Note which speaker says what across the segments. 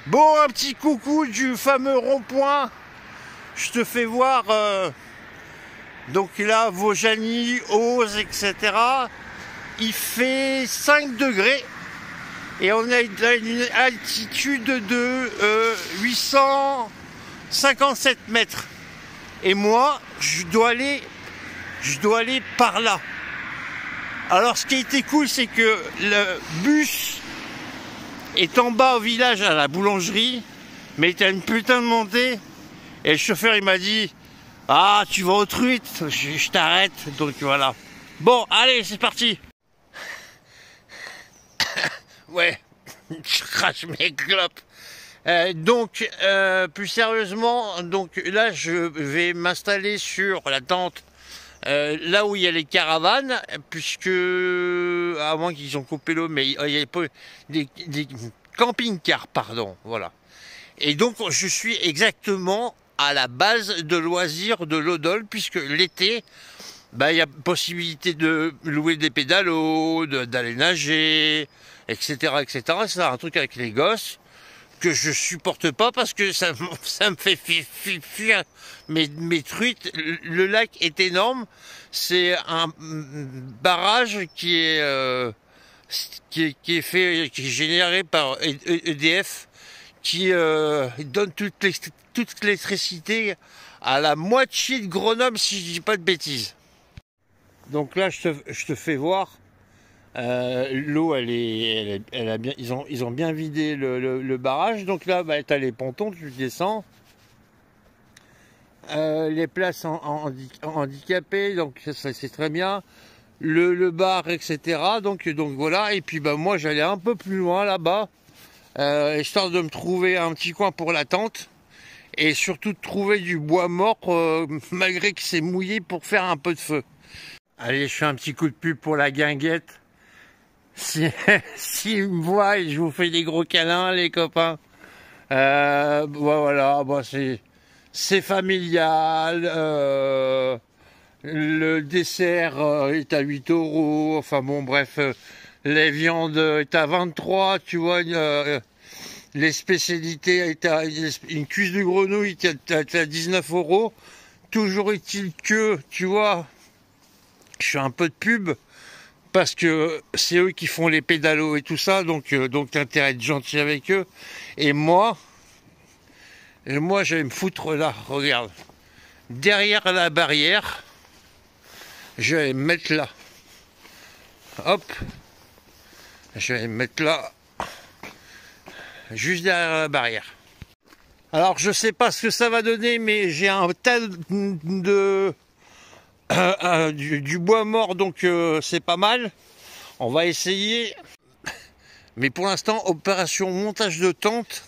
Speaker 1: Bon, un petit coucou du fameux rond-point. Je te fais voir, donc là, Vaujany, Eauze, etc. Il fait 5 degrés et on a une altitude de 857 mètres. Et moi, je dois aller par là. Alors, ce qui a été cool, c'est que le bus est en bas au village à la boulangerie, mais il y a une putain de montée. Et le chauffeur, il m'a dit: ah, tu vas au truite, je t'arrête. Donc voilà. Bon, allez, c'est parti. Ouais, je crache mes clopes. Plus sérieusement, donc là, je vais m'installer sur la tente. Là où il y a les caravanes, puisque, à moins qu'ils ont coupé l'eau, mais il y a pas des camping-cars, pardon, voilà. Et donc, je suis exactement à la base de loisirs de l'Odol, puisque l'été, il y a possibilité de louer des pédalos, d'aller nager, etc., etc. C'est un truc avec les gosses que je supporte pas parce que ça me fait fuir mes truites. Le lac est énorme. C'est un barrage qui est généré par EDF, qui donne toute l'électricité à la moitié de Grenoble, si je dis pas de bêtises. Donc là, je te fais voir. L'eau, elle a bien, ils ont bien vidé le barrage. Donc là, tu as les pontons, tu descends. Les places handicapées, donc ça c'est très bien. Le bar, etc. Donc voilà. Et puis moi, j'allais un peu plus loin là-bas, histoire de me trouver un petit coin pour la tente. Et surtout de trouver du bois mort, malgré que c'est mouillé, pour faire un peu de feu. Allez, je fais un petit coup de pub pour la guinguette. S'ils me voient, je vous fais des gros câlins, les copains. Voilà, c'est familial. Le dessert est à 8 €. Enfin bon, bref, les viandes est à 23, tu vois. Les spécialités est à une cuisse de grenouille est à 19 €. Toujours est-il que, tu vois, je fais un peu de pub. Parce que c'est eux qui font les pédalos et tout ça, donc l'intérêt de gentil avec eux. Et moi, je vais me foutre là, regarde. Derrière la barrière, je vais me mettre là. Hop. Je vais me mettre là. Juste derrière la barrière. Alors, je sais pas ce que ça va donner, mais j'ai un tas de... du bois mort, donc c'est pas mal. On va essayer. Mais pour l'instant, opération montage de tente,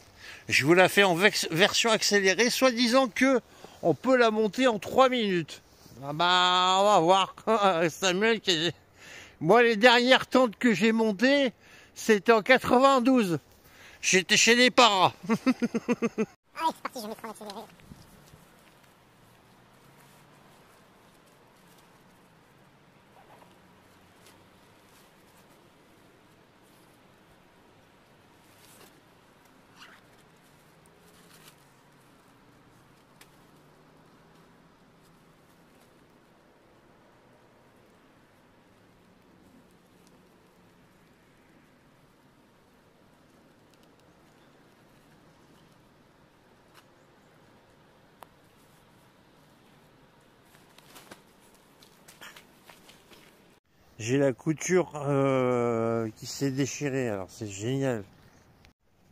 Speaker 1: je vous la fais en version accélérée, soi-disant que on peut la monter en 3 minutes. Ah bah, on va voir. Samuel, moi, les dernières tentes que j'ai montées, c'était en 92. J'étais chez les paras.
Speaker 2: Allez, c'est parti, je vais mettre en accéléré.
Speaker 1: J'ai la couture qui s'est déchirée, alors c'est génial.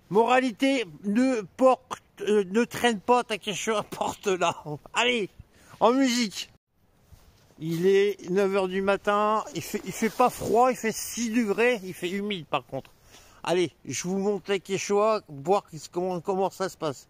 Speaker 1: Moralité, ne traîne pas ta question, porte-la. Allez, en musique. Il est 9 h du matin, il fait pas froid, il fait 6 degrés, il fait humide par contre. Allez, je vous montre les Quechua, voir comment ça se passe.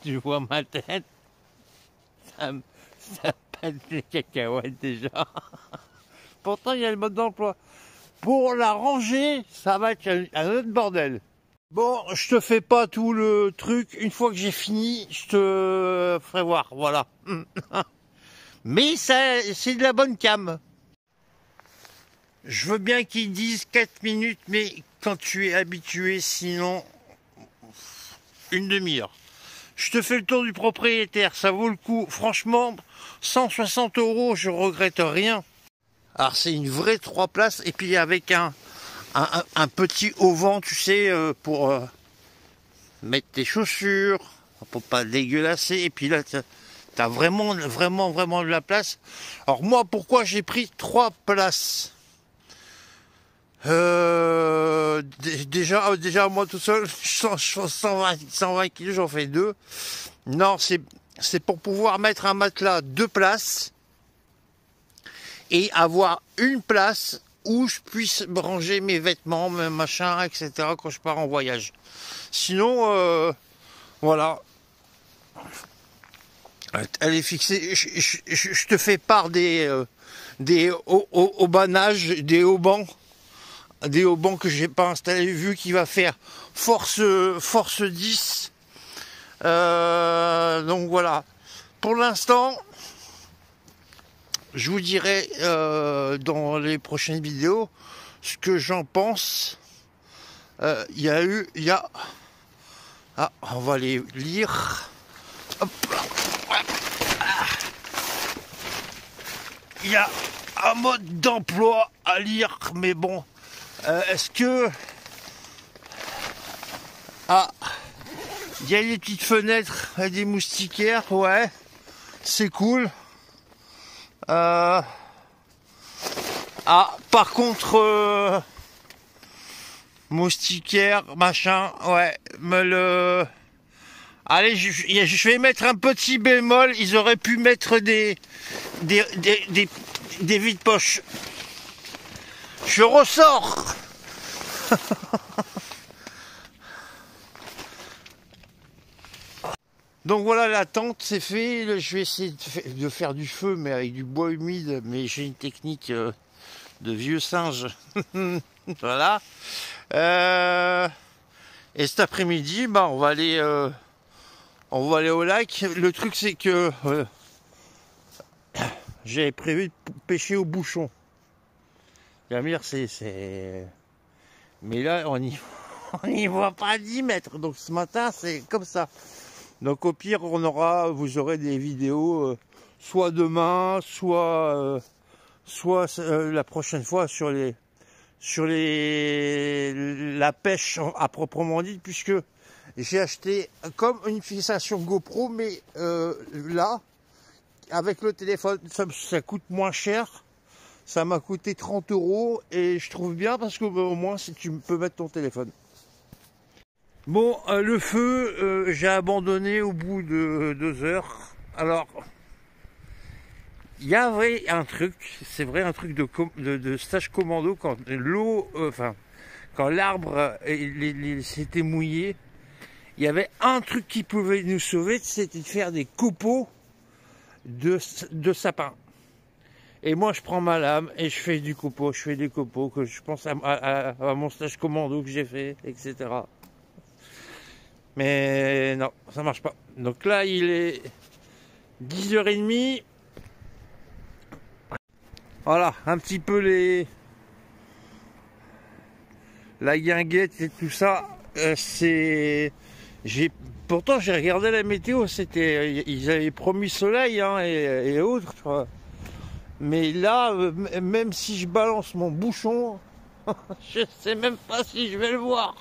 Speaker 1: Tu vois ma tête, ça pète les cacahuètes déjà. Pourtant, il y a le mode d'emploi. Pour la ranger, ça va être un autre bordel. Bon, je te fais pas tout le truc. Une fois que j'ai fini, je te ferai voir. Voilà. Mais ça, c'est de la bonne cam. Je veux bien qu'ils disent 4 minutes, mais quand tu es habitué, sinon, une demi-heure. Je te fais le tour du propriétaire, ça vaut le coup. Franchement, 160 €, je regrette rien. Alors c'est une vraie 3 places, et puis avec un petit auvent, tu sais, pour mettre tes chaussures, pour pas dégueulasser. Et puis là, t'as vraiment de la place. Alors moi, pourquoi j'ai pris 3 places? Déjà moi tout seul, 120 kilos, j'en fais 2. Non, c'est pour pouvoir mettre un matelas 2 places et avoir une place où je puisse ranger mes vêtements, mes machins, etc. quand je pars en voyage. Sinon, voilà. Elle est fixée. Je te fais part des haubanages, des haubans. Des haubans que j'ai pas installé, vu qu'il va faire force 10. Donc voilà. Pour l'instant, je vous dirai dans les prochaines vidéos ce que j'en pense. Ah, on va les lire. Hop. Il y a un mode d'emploi à lire, mais bon. Est-ce que... Ah, il y a des petites fenêtres et des moustiquaires, ouais, c'est cool. Ah, par contre, moustiquaire, machin, ouais, Allez, je vais mettre un petit bémol, ils auraient pu mettre des vides-poches. Je ressors. Donc voilà, la tente c'est fait. Je vais essayer de faire du feu, mais avec du bois humide. Mais j'ai une technique de vieux singe. Voilà. Et cet après-midi, bah, on va aller au lac. Le truc c'est que j'avais prévu de pêcher au bouchon. La mer, mais là, on n'y voit pas 10 mètres. Donc ce matin, c'est comme ça. Donc au pire, vous aurez des vidéos, soit demain, soit la prochaine fois sur la pêche à proprement dit, puisque j'ai acheté comme une fixation GoPro, mais là, avec le téléphone, ça coûte moins cher. Ça m'a coûté 30 € et je trouve bien parce que au moins si tu peux mettre ton téléphone. Bon, le feu, j'ai abandonné au bout de 2 heures. Alors, il y avait un truc, c'est vrai, un truc de stage commando quand l'eau, quand l'arbre s'était mouillé. Il y avait un truc qui pouvait nous sauver, c'était de faire des copeaux de sapin. Et moi, je prends ma lame et je fais des copeaux que je pense à mon stage commando que j'ai fait, etc. Mais non, ça marche pas. Donc là, il est 10h30. Voilà, un petit peu la guinguette et tout ça. Pourtant, j'ai regardé la météo. Ils avaient promis soleil hein, et autres, tu vois. Mais là, même si je balance mon bouchon, je sais même pas si je vais le voir.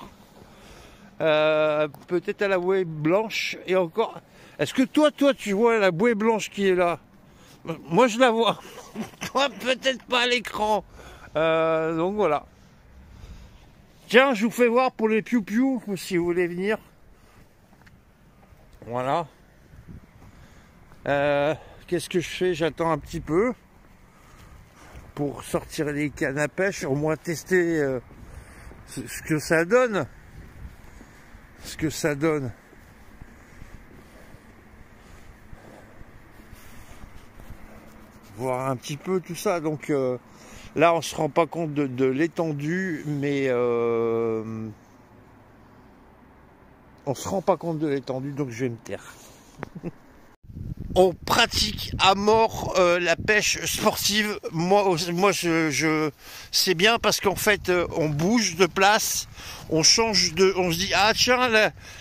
Speaker 1: Peut-être à la bouée blanche et encore. Est-ce que toi tu vois la bouée blanche qui est là? Moi je la vois. Toi peut-être pas à l'écran. Donc voilà. Tiens, je vous fais voir pour les piou-piou si vous voulez venir. Voilà. Qu'est-ce que je fais? J'attends un petit peu pour sortir les cannes à pêche, au moins tester ce que ça donne. voir un petit peu tout ça. Donc là, on se rend pas compte de l'étendue, mais on se rend pas compte de l'étendue, donc je vais me taire. On pratique à mort la pêche sportive. Moi c'est bien parce qu'en fait, on bouge de place, on change on se dit ah tiens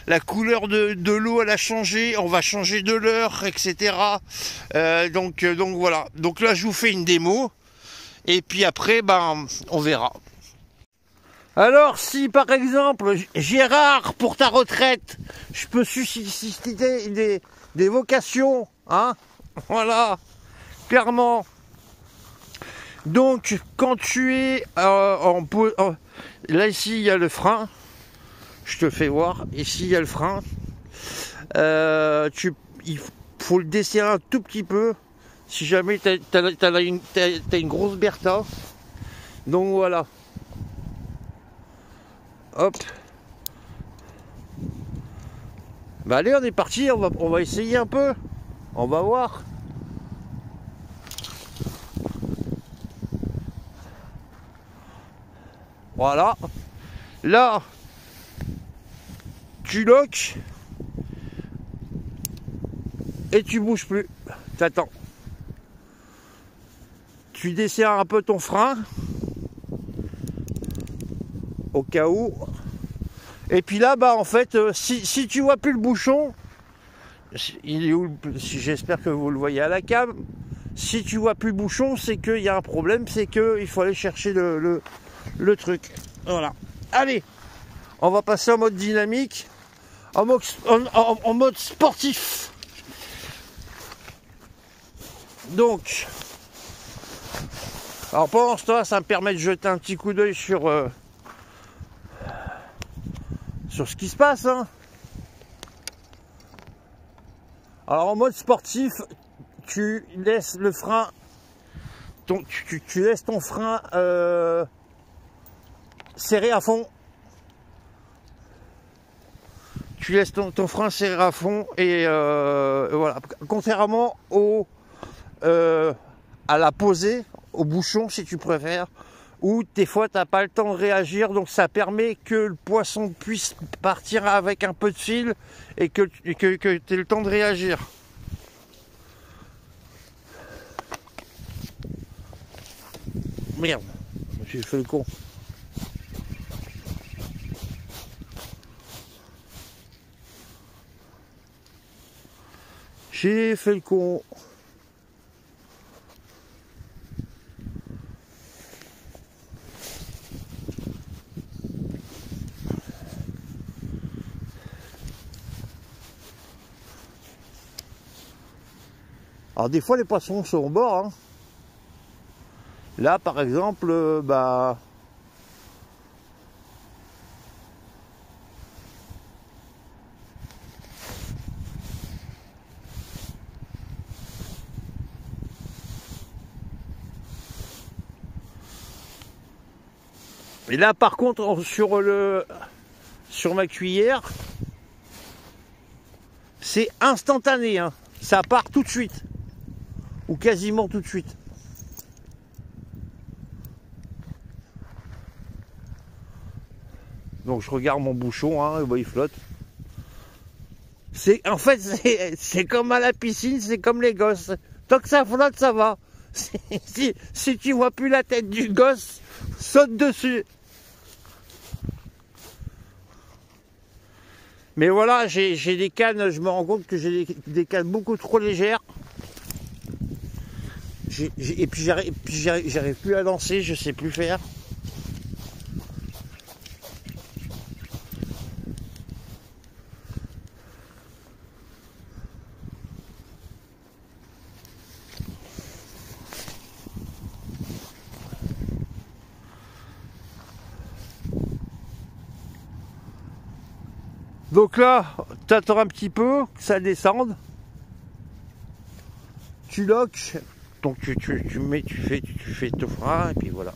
Speaker 1: la couleur de l'eau elle a changé, on va changer de l'heure, etc. Donc voilà. Donc là, je vous fais une démo et puis après, ben on verra. Alors, si par exemple, Gérard, pour ta retraite, je peux susciter des vocations, hein, voilà, clairement. Donc, quand tu es là, ici, il y a le frein, je te fais voir, ici, il y a le frein, il faut le desserrer un tout petit peu, si jamais t'as une grosse Bertha, donc voilà. Hop. Bah allez, on est parti, on va essayer un peu. On va voir. Voilà. Là, tu loques et tu bouges plus. T'attends. Tu desserres un peu ton frein au cas où. Et puis là, bah en fait, si tu vois plus le bouchon, il est où, j'espère que vous le voyez à la cam. Si tu vois plus le bouchon, c'est qu'il y a un problème, c'est qu'il faut aller chercher le truc. Voilà. Allez, on va passer en mode dynamique, en mode sportif. Donc, alors pendant ce temps, ça me permet de jeter un petit coup d'œil sur ce qui se passe, hein. Alors en mode sportif, tu laisses le frein, tu laisses ton frein serré à fond. Tu laisses ton frein serré à fond et voilà. Contrairement à la posée, au bouchon si tu préfères, où des fois tu n'as pas le temps de réagir, donc ça permet que le poisson puisse partir avec un peu de fil et que tu aies le temps de réagir. Merde, j'ai fait le con. J'ai fait le con. Alors des fois les poissons sont au bord, hein. Là par exemple, bah et là par contre sur ma cuillère, c'est instantané, hein. Ça part tout de suite. Ou quasiment tout de suite. Donc je regarde mon bouchon, hein, bah, il flotte. En fait, c'est comme à la piscine, c'est comme les gosses. Tant que ça flotte, ça va. Si tu vois plus la tête du gosse, saute dessus. Mais voilà, j'ai des cannes, je me rends compte que j'ai des cannes beaucoup trop légères. Et puis j'arrive plus à lancer, je sais plus faire. Donc là, tu attends un petit peu que ça descende. Tu loques. Donc tu fais ton frein et puis voilà.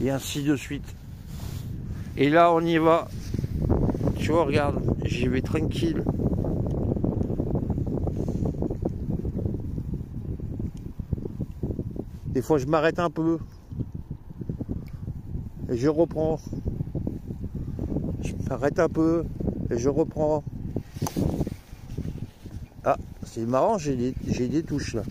Speaker 1: Et ainsi de suite. Et là on y va. Tu vois, regarde, j'y vais tranquille. Des fois je m'arrête un peu. Et je reprends. Je m'arrête un peu et je reprends. Ah, c'est marrant, j'ai des touches là.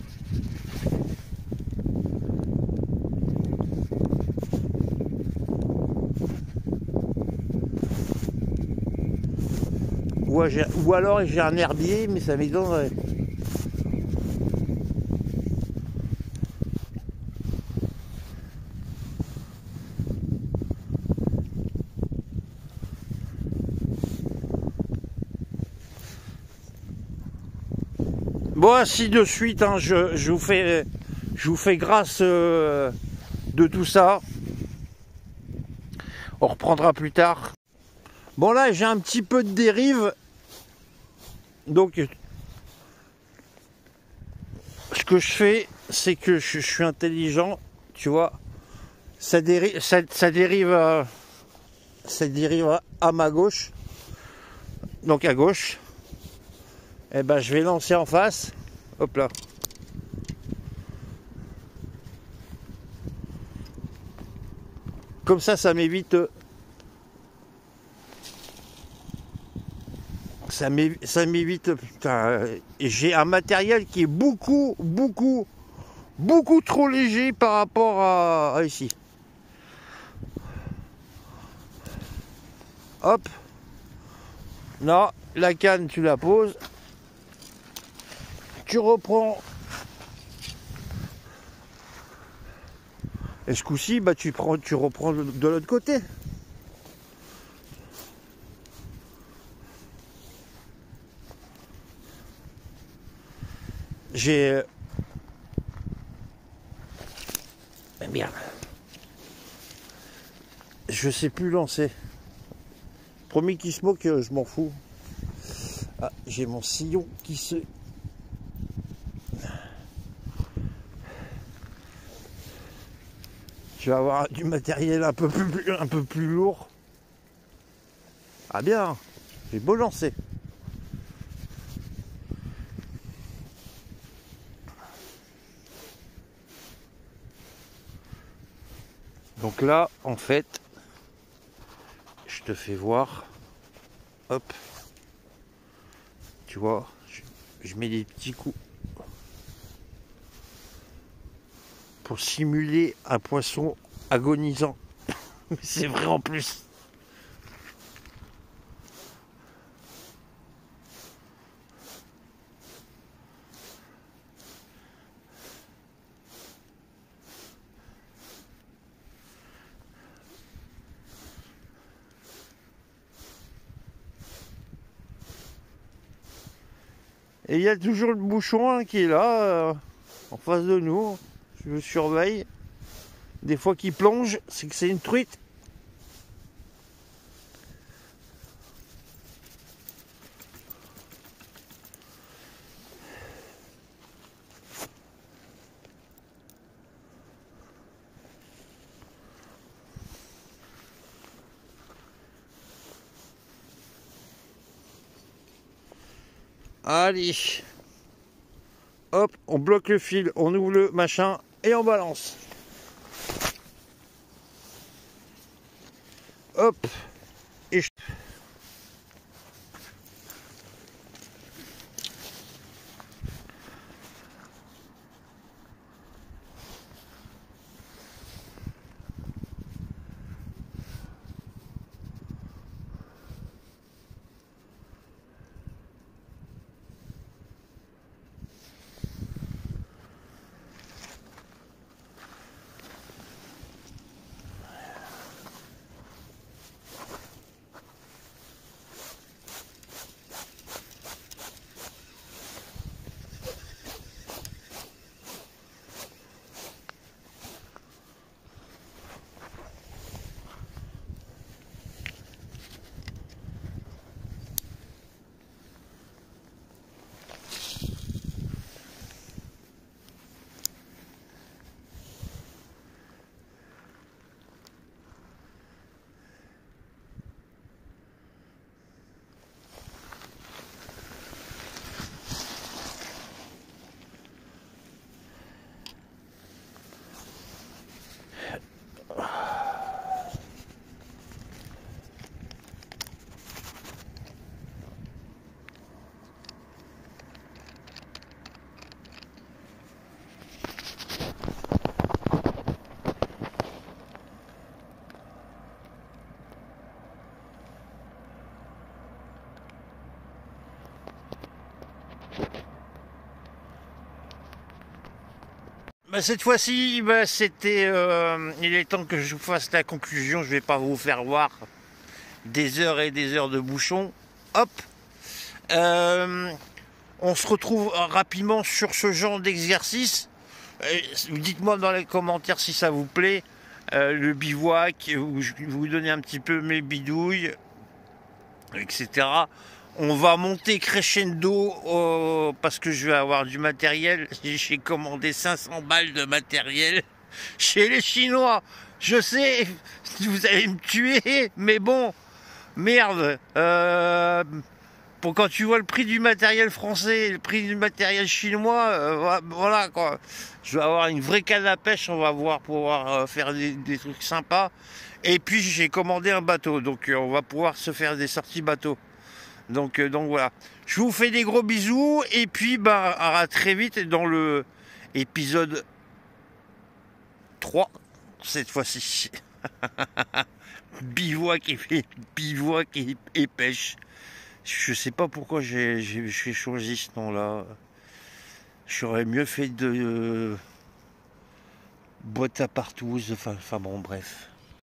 Speaker 1: Ou alors j'ai un herbier, mais ça m'étonnerait. Bon, ainsi de suite, hein, je vous fais grâce de tout ça. On reprendra plus tard. Bon, là, j'ai un petit peu de dérive. Donc, ce que je fais, c'est que je suis intelligent, tu vois. Ça dérive à ma gauche. Donc, à gauche. Et ben, je vais lancer en face. Hop là. Comme ça m'évite. Ça m'évite. J'ai un matériel qui est beaucoup trop léger par rapport à ici. Hop. Là, la canne, tu la poses. Tu reprends. Et ce coup-ci, bah, tu reprends de l'autre côté. J'ai... Eh bien, je sais plus lancer. Premier qui se moque, je m'en fous. Ah, j'ai mon sillon qui se... Je vais avoir du matériel un peu plus lourd. Ah bien, j'ai beau lancer. Donc là, en fait, je te fais voir. Hop. Tu vois, je mets des petits coups pour simuler un poisson agonisant. Mais c'est vrai en plus. Et il y a toujours le bouchon hein, qui est là, en face de nous. Je le surveille. Des fois qu'il plonge, c'est que c'est une truite. Allez. Hop, on bloque le fil, on ouvre le machin et on balance. Hop. Et je... Bah, cette fois-ci, bah, c'était. Il est temps que je vous fasse la conclusion. Je vais pas vous faire voir des heures et des heures de bouchons. Hop. On se retrouve rapidement sur ce genre d'exercice. Dites-moi dans les commentaires si ça vous plaît. Le bivouac, où je vais vous donner un petit peu mes bidouilles, etc. On va monter crescendo parce que je vais avoir du matériel. J'ai commandé 500 balles de matériel chez les Chinois. Je sais, vous allez me tuer, mais bon, merde. Pour quand tu vois le prix du matériel français et le prix du matériel chinois, voilà quoi. Je vais avoir une vraie canne à pêche, on va pouvoir faire des trucs sympas. Et puis j'ai commandé un bateau, donc on va pouvoir se faire des sorties bateau. Donc voilà. Je vous fais des gros bisous et puis bah à très vite dans le épisode 3 cette fois-ci. Bivouac et pêche. Je sais pas pourquoi j'ai choisi ce nom-là. J'aurais mieux fait de boîte à partouze. Enfin bon, bref.